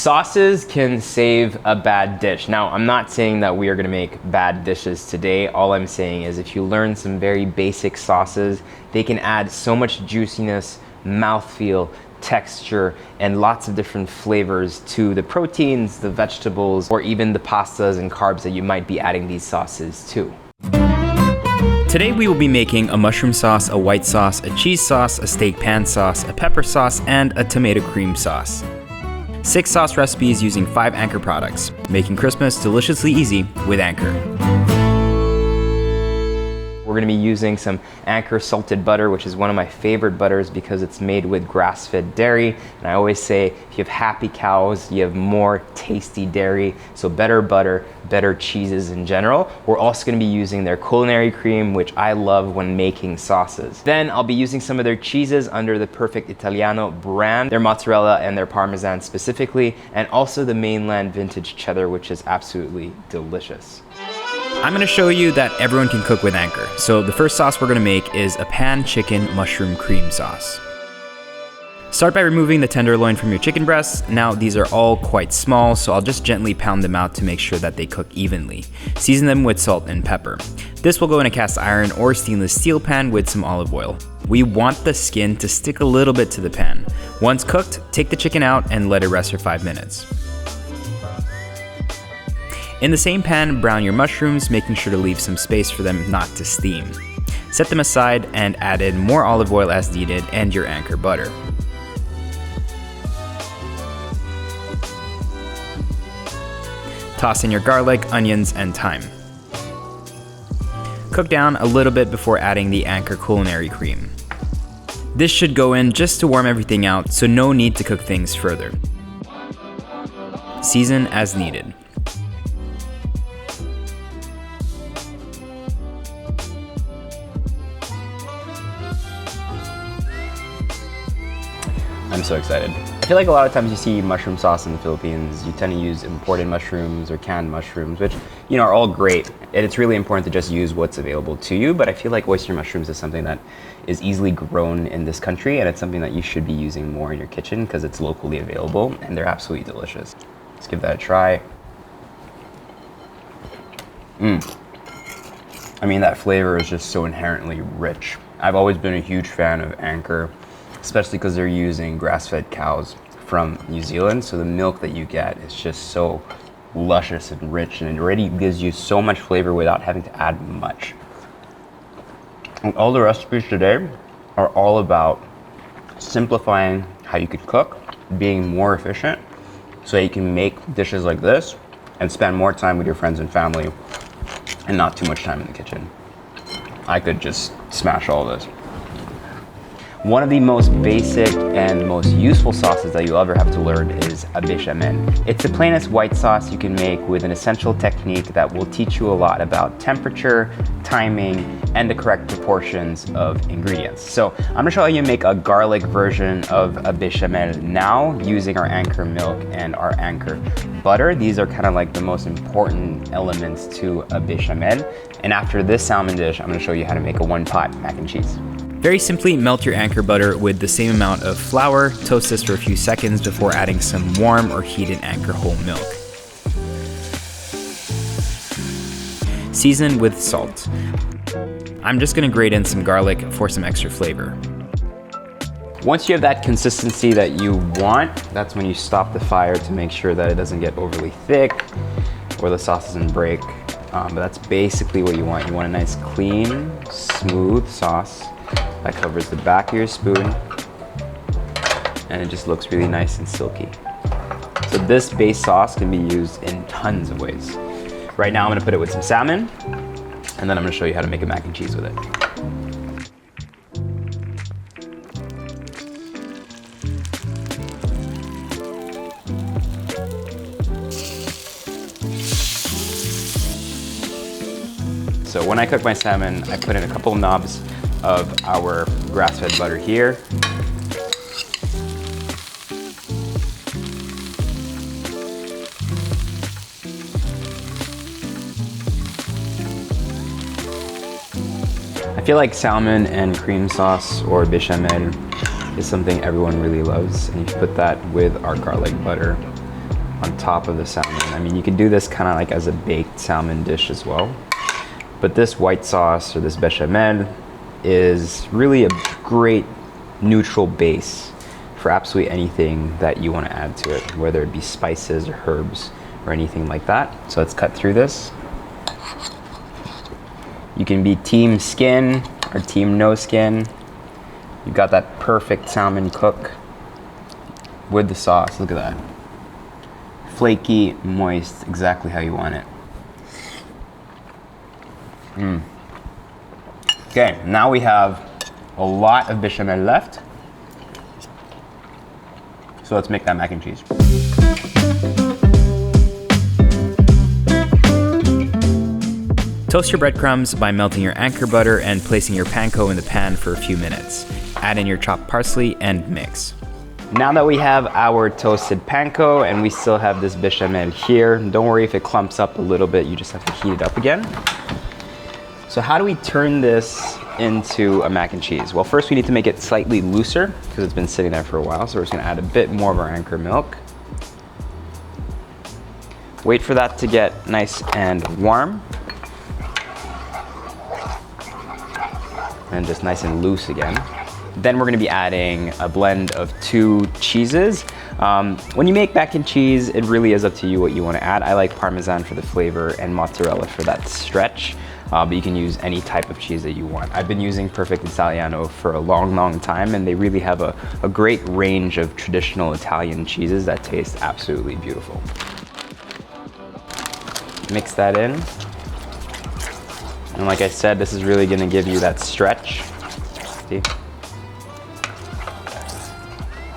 Sauces can save a bad dish. Now, I'm not saying that we are gonna make bad dishes today. All I'm saying is if you learn some very basic sauces, they can add so much juiciness, mouthfeel, texture, and lots of different flavors to the proteins, the vegetables, or even the pastas and carbs that you might be adding these sauces to. Today we will be making a mushroom sauce, a white sauce, a cheese sauce, a steak pan sauce, a pepper sauce, and a tomato cream sauce. 6 sauce recipes using 5 Anchor products, making Christmas deliciously easy with Anchor. We're gonna be using some Anchor salted butter, which is one of my favorite butters because it's made with grass-fed dairy. And I always say, if you have happy cows, you have more tasty dairy. So better butter, better cheeses in general. We're also gonna be using their culinary cream, which I love when making sauces. Then I'll be using some of their cheeses under the Perfect Italiano brand, their mozzarella and their Parmesan specifically, and also the Mainland vintage cheddar, which is absolutely delicious. I'm gonna show you that everyone can cook with Anchor. So the first sauce we're gonna make is a pan chicken mushroom cream sauce. Start by removing the tenderloin from your chicken breasts. Now these are all quite small, so I'll just gently pound them out to make sure that they cook evenly. Season them with salt and pepper. This will go in a cast iron or stainless steel pan with some olive oil. We want the skin to stick a little bit to the pan. Once cooked, take the chicken out and let it rest for 5 minutes. In the same pan, brown your mushrooms, making sure to leave some space for them not to steam. Set them aside and add in more olive oil as needed and your Anchor butter. Toss in your garlic, onions, and thyme. Cook down a little bit before adding the Anchor culinary cream. This should go in just to warm everything out, so no need to cook things further. Season as needed. I'm so excited. I feel like a lot of times you see mushroom sauce in the Philippines, you tend to use imported mushrooms or canned mushrooms, which, you know, are all great. And it's really important to just use what's available to you, but I feel like oyster mushrooms is something that is easily grown in this country, and it's something that you should be using more in your kitchen because it's locally available and they're absolutely delicious. Let's give that a try. I mean, that flavor is just so inherently rich. I've always been a huge fan of Anchor, especially because they're using grass-fed cows from New Zealand. So the milk that you get is just so luscious and rich, and it already gives you so much flavor without having to add much. And all the recipes today are all about simplifying how you could cook, being more efficient, so that you can make dishes like this and spend more time with your friends and family and not too much time in the kitchen. I could just smash all this. One of the most basic and most useful sauces that you'll ever have to learn is a bechamel. It's the plainest white sauce you can make with an essential technique that will teach you a lot about temperature, timing, and the correct proportions of ingredients. So I'm gonna show you make a garlic version of a bechamel now using our Anchor milk and our Anchor butter. These are kind of like the most important elements to a bechamel. And after this salmon dish, I'm gonna show you how to make a one-pot mac and cheese. Very simply, melt your Anchor butter with the same amount of flour, toast this for a few seconds before adding some warm or heated Anchor whole milk. Season with salt. I'm just gonna grate in some garlic for some extra flavor. Once you have that consistency that you want, that's when you stop the fire to make sure that it doesn't get overly thick or the sauce doesn't break. But that's basically what you want. You want a nice, clean, smooth sauce that covers the back of your spoon, and it just looks really nice and silky. So this base sauce can be used in tons of ways. Right now I'm gonna put it with some salmon, and then I'm gonna show you how to make a mac and cheese with it. So when I cook my salmon, I put in a couple of knobs of our grass-fed butter here. I feel like salmon and cream sauce or bechamel is something everyone really loves, and you put that with our garlic butter. on top of the salmon. I mean, you could do this kind of like as a baked salmon dish as well. But this white sauce or this bechamel is really a great neutral base for absolutely anything that you want to add to it, whether it be spices or herbs or anything like that. So let's cut through this. You can be team skin or team no skin. You got that perfect salmon cook with the sauce. Look at that. Flaky, moist, exactly how you want it. Okay, now we have a lot of bechamel left. So let's make that mac and cheese. Toast your breadcrumbs by melting your anchor butter and placing your panko in the pan for a few minutes. Add in your chopped parsley and mix. Now that we have our toasted panko and we still have this bechamel here, don't worry if it clumps up a little bit, you just have to heat it up again. So how do we turn this into a mac and cheese? Well, first we need to make it slightly looser because it's been sitting there for a while. So we're just gonna add a bit more of our anchor milk. Wait for that to get nice and warm. And just nice and loose again. Then we're gonna be adding a blend of 2 cheeses. When you make mac and cheese, it really is up to you what you wanna add. I like Parmesan for the flavor and mozzarella for that stretch. But you can use any type of cheese that you want. I've been using Perfect Italiano for a long, long time, and they really have a great range of traditional Italian cheeses that taste absolutely beautiful. Mix that in. And like I said, this is really gonna give you that stretch. See?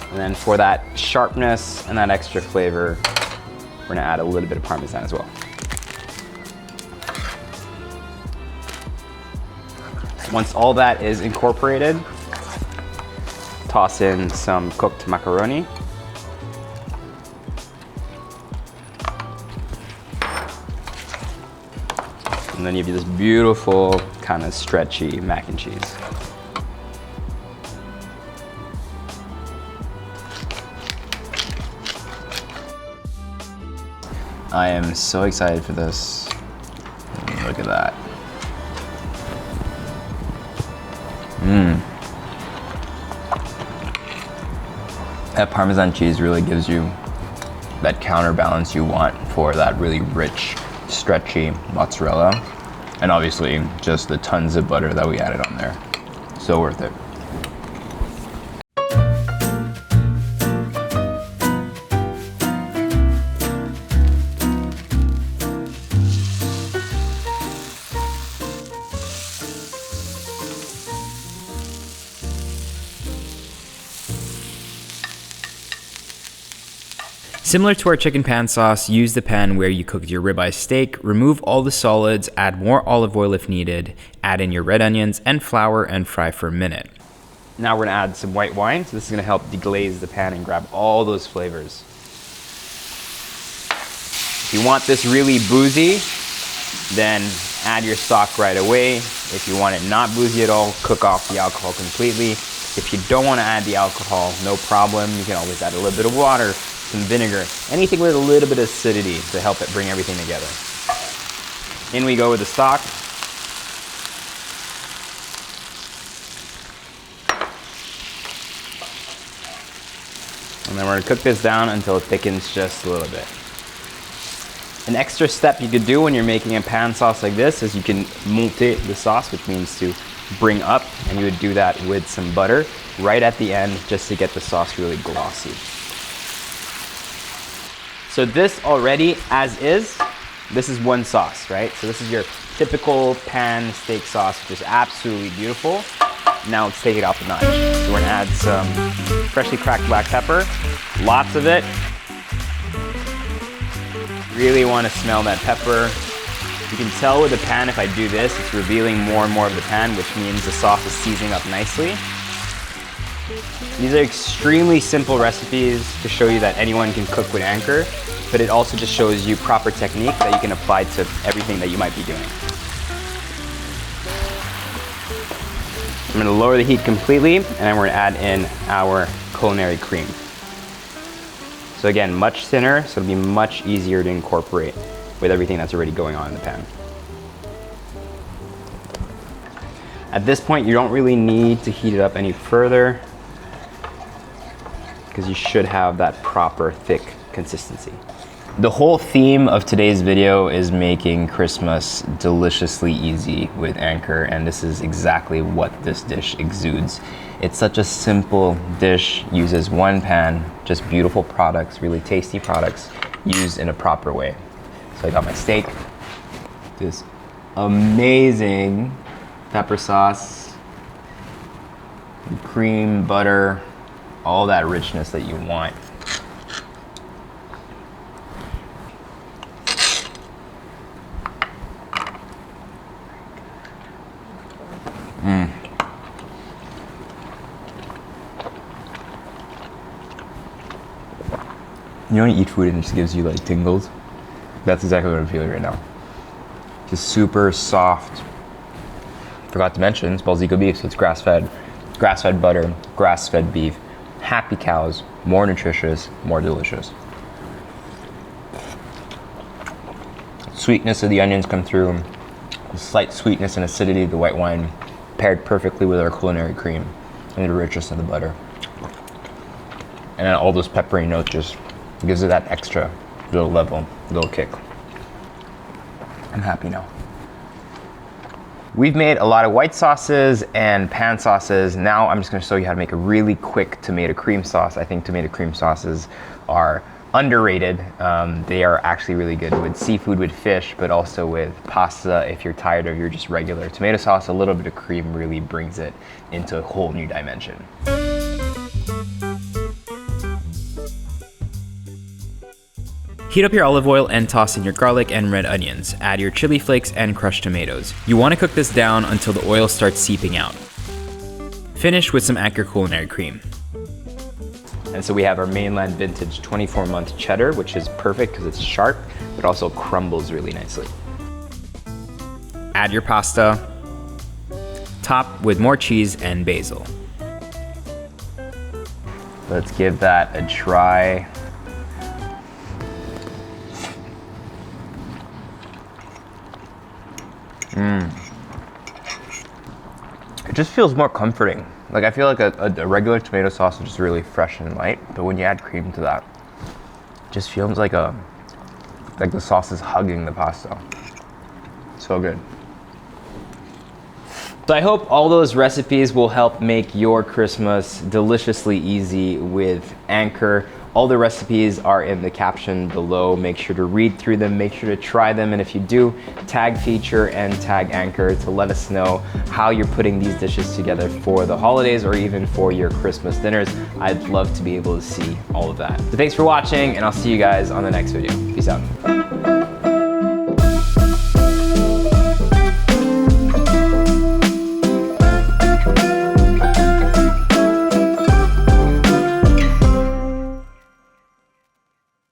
And then for that sharpness and that extra flavor, we're gonna add a little bit of Parmesan as well. Once all that is incorporated, toss in some cooked macaroni. And then you have this beautiful, kind of stretchy mac and cheese. I am so excited for this. Look at that. That Parmesan cheese really gives you that counterbalance you want for that really rich, stretchy mozzarella. And obviously just the tons of butter that we added on there. So worth it. Similar to our chicken pan sauce, use the pan where you cooked your ribeye steak, remove all the solids, add more olive oil if needed, add in your red onions and flour and fry for a minute. Now we're gonna add some white wine, so this is gonna help deglaze the pan and grab all those flavors. If you want this really boozy, then add your stock right away. If you want it not boozy at all, cook off the alcohol completely. If you don't wanna add the alcohol, no problem. You can always add a little bit of water, some vinegar, anything with a little bit of acidity to help it bring everything together. In we go with the stock. And then we're gonna cook this down until it thickens just a little bit. An extra step you could do when you're making a pan sauce like this is you can monter the sauce, which means to bring up, and you would do that with some butter right at the end just to get the sauce really glossy. So this already, as is, this is one sauce, right? So this is your typical pan steak sauce, which is absolutely beautiful. Now let's take it up a notch. So we're gonna add some freshly cracked black pepper, lots of it. Really wanna smell that pepper. You can tell with the pan, if I do this, it's revealing more and more of the pan, which means the sauce is seasoning up nicely. These are extremely simple recipes to show you that anyone can cook with Anchor, but it also just shows you proper technique that you can apply to everything that you might be doing. I'm gonna lower the heat completely, and then we're gonna add in our culinary cream. So So again, much thinner, so it'll be much easier to incorporate with everything that's already going on in the pan. At this point, you don't really need to heat it up any further because you should have that proper thick consistency. The whole theme of today's video is making Christmas deliciously easy with Anchor, and this is exactly what this dish exudes. It's such a simple dish, uses one pan, just beautiful products, really tasty products, used in a proper way. So I got my steak, this amazing pepper sauce, cream, butter, all that richness that you want. You know when you eat food and it just gives you like tingles? That's exactly what I'm feeling right now. Just super soft. Forgot to mention, it's Balzico beef, so it's grass-fed butter, grass-fed beef, happy cows, more nutritious, more delicious. Sweetness of the onions come through, the slight sweetness and acidity of the white wine paired perfectly with our culinary cream and the richness of the butter. And then all those peppery notes just gives it that extra little level, little kick. I'm happy now. We've made a lot of white sauces and pan sauces. Now I'm just gonna show you how to make a really quick tomato cream sauce. I think tomato cream sauces are underrated. They are actually really good with seafood, with fish, but also with pasta. If you're tired of your just regular tomato sauce, a little bit of cream really brings it into a whole new dimension. Heat up your olive oil and toss in your garlic and red onions. Add your chili flakes and crushed tomatoes. You want to cook this down until the oil starts seeping out. Finish with some Anchor culinary cream. And so we have our Mainland vintage 24-month cheddar, which is perfect because it's sharp, but also crumbles really nicely. Add your pasta. Top with more cheese and basil. Let's give that a try. It just feels more comforting. Like I feel like a regular tomato sauce is just really fresh and light, but when you add cream to that, it just feels like the sauce is hugging the pasta. So good. So I hope all those recipes will help make your Christmas deliciously easy with Anchor. All the recipes are in the caption below. Make sure to read through them, make sure to try them, and if you do, tag FEATR and tag Anchor to let us know how you're putting these dishes together for the holidays or even for your Christmas dinners. I'd love to be able to see all of that. So thanks for watching, and I'll see you guys on the next video. Peace out.